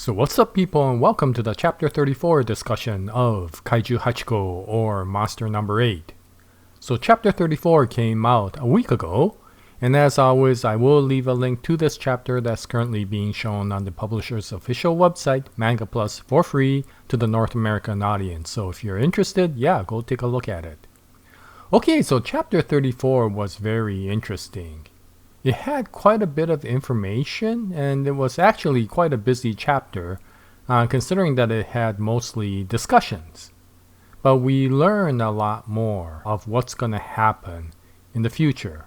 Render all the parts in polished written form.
So what's up people and welcome to the chapter 34 discussion of Kaiju 8 号 or Monster Number 8. So chapter 34 came out a week ago, and as always I will leave a link to this chapter that's currently being shown on the publisher's official website, Manga Plus, for free to the North American audience. So if you're interested, yeah, go take a look at it. Okay, so chapter 34 was very interesting. It had quite a bit of information, and it was actually quite a busy chapter, considering that it had mostly discussions. But we learned a lot more of what's going to happen in the future.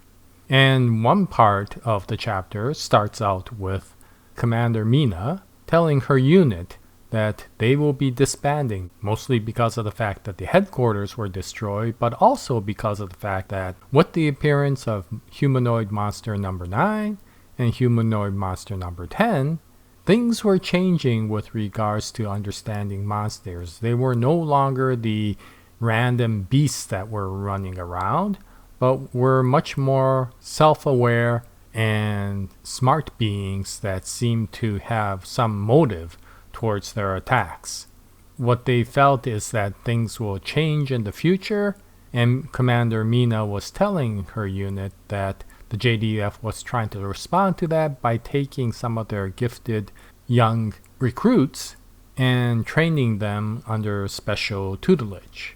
And one part of the chapter starts out with Commander Mina telling her unit that they will be disbanding, mostly because of the fact that the headquarters were destroyed, but also because of the fact that with the appearance of humanoid monster number 9 and humanoid monster number 10, things were changing with regards to understanding monsters. They were no longer the random beasts that were running around, but were much more self-aware and smart beings that seemed to have some motive towards their attacks. What they felt is that things will change in the future, and Commander Mina was telling her unit that the JDF was trying to respond to that by taking some of their gifted young recruits and training them under special tutelage.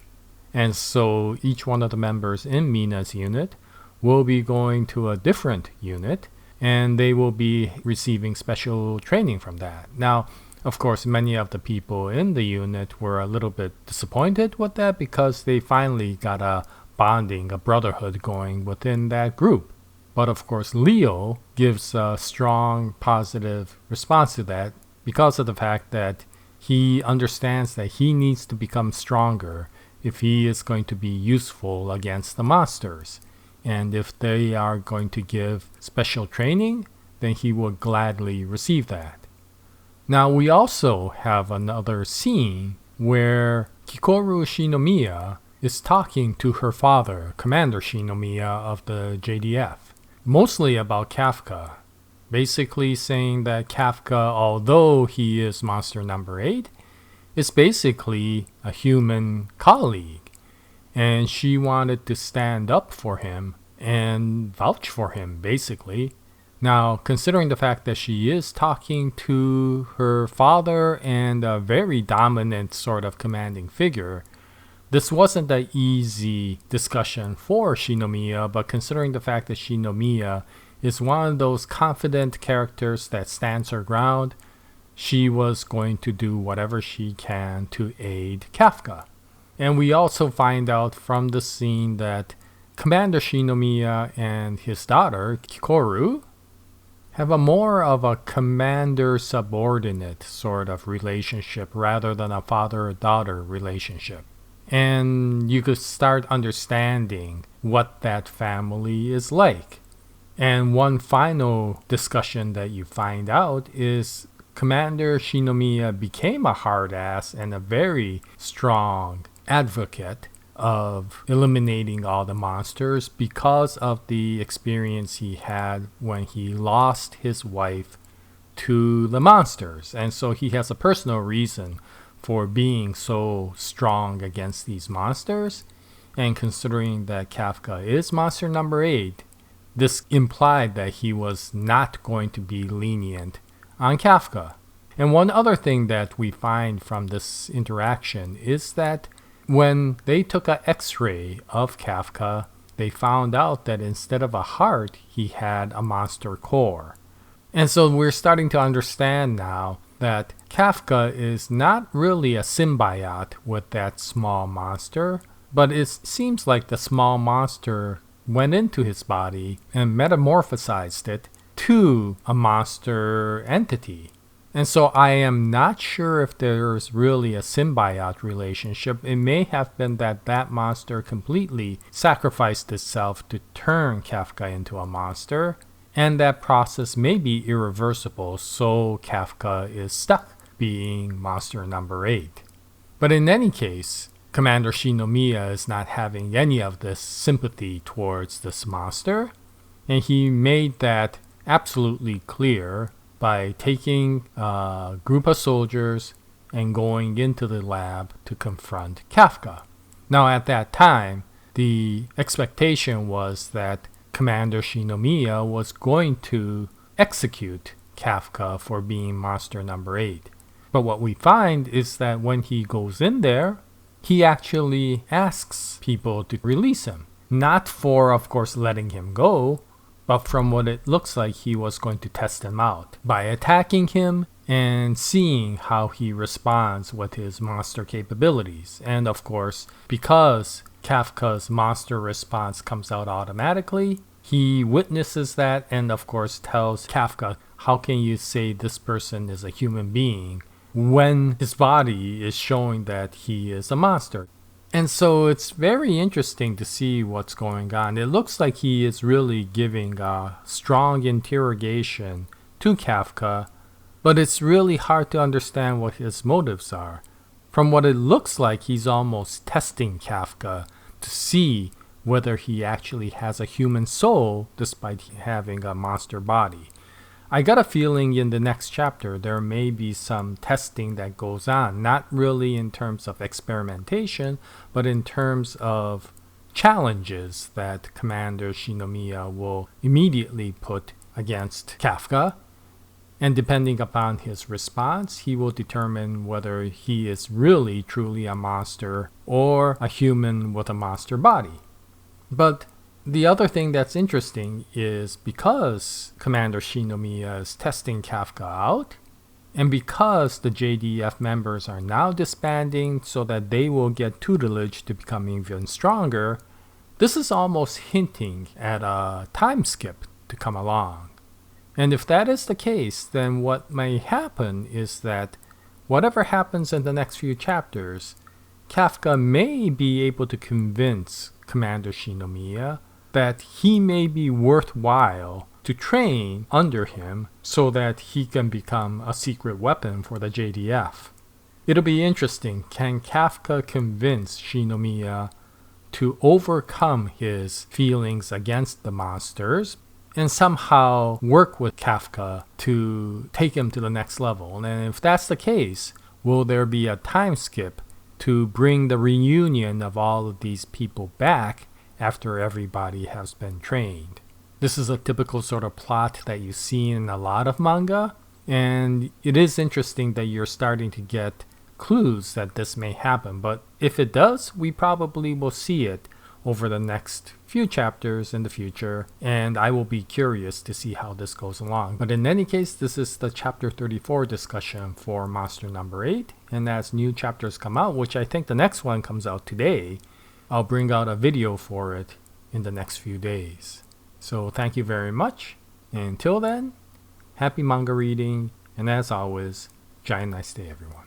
And so each one of the members in Mina's unit will be going to a different unit, and they will be receiving special training from that. Now, of course, many of the people in the unit were a little bit disappointed with that because they finally got a bonding, a brotherhood going within that group. But of course, Leo gives a strong positive response to that because of the fact that he understands that he needs to become stronger if he is going to be useful against the monsters. And if they are going to give special training, then he will gladly receive that. Now we also have another scene where Kikoru Shinomiya is talking to her father, Commander Shinomiya of the JDF, mostly about Kafka, basically saying that Kafka, although he is monster number 8, is basically a human colleague, and she wanted to stand up for him and vouch for him, basically. Now, considering the fact that she is talking to her father and a very dominant sort of commanding figure, this wasn't an easy discussion for Shinomiya, but considering the fact that Shinomiya is one of those confident characters that stands her ground, she was going to do whatever she can to aid Kafka. And we also find out from the scene that Commander Shinomiya and his daughter, Kikoru, have a more of a commander-subordinate sort of relationship rather than a father-daughter relationship. And you could start understanding what that family is like. And one final discussion that you find out is Commander Shinomiya became a hard-ass and a very strong advocate of eliminating all the monsters because of the experience he had when he lost his wife to the monsters. And so he has a personal reason for being so strong against these monsters. And considering that Kafka is monster number 8, this implied that he was not going to be lenient on Kafka. And one other thing that we find from this interaction is that when they took an X-ray of Kafka, they found out that instead of a heart, he had a monster core. And so we're starting to understand now that Kafka is not really a symbiote with that small monster, but it seems like the small monster went into his body and metamorphosized it to a monster entity. And so I am not sure if there's really a symbiote relationship. It may have been that that monster completely sacrificed itself to turn Kafka into a monster, and that process may be irreversible, so Kafka is stuck being monster number 8. But in any case, Commander Shinomiya is not having any of this sympathy towards this monster, and he made that absolutely clear by taking a group of soldiers and going into the lab to confront Kafka. Now at that time, the expectation was that Commander Shinomiya was going to execute Kafka for being monster number 8. But what we find is that when he goes in there, he actually asks people to release him. Not for, of course, letting him go, but from what it looks like, he was going to test him out by attacking him and seeing how he responds with his monster capabilities. And of course, because Kafka's monster response comes out automatically, he witnesses that and of course tells Kafka, how can you say this person is a human being when his body is showing that he is a monster? And so it's very interesting to see what's going on. It looks like he is really giving a strong interrogation to Kafka, but it's really hard to understand what his motives are. From what it looks like, he's almost testing Kafka to see whether he actually has a human soul despite having a monster body. I got a feeling in the next chapter there may be some testing that goes on, not really in terms of experimentation, but in terms of challenges that Commander Shinomiya will immediately put against Kafka. And depending upon his response, he will determine whether he is really truly a monster or a human with a monster body. But the other thing that's interesting is because Commander Shinomiya is testing Kafka out, and because the JDF members are now disbanding so that they will get tutelage to become even stronger, this is almost hinting at a time skip to come along. And if that is the case, then what may happen is that whatever happens in the next few chapters, Kafka may be able to convince Commander Shinomiya that he may be worthwhile to train under him so that he can become a secret weapon for the JDF. It'll be interesting. Can Kafka convince Shinomiya to overcome his feelings against the monsters and somehow work with Kafka to take him to the next level? And if that's the case, will there be a time skip to bring the reunion of all of these people back after everybody has been trained? This is a typical sort of plot that you see in a lot of manga, and it is interesting that you're starting to get clues that this may happen. But if it does, we probably will see it over the next few chapters in the future, and I will be curious to see how this goes along. But in any case, this is the chapter 34 discussion for monster number 8, and as new chapters come out, which I think the next one comes out today, I'll bring out a video for it in the next few days. So thank you very much. And until then, happy manga reading. And as always, Jaya, nice day everyone.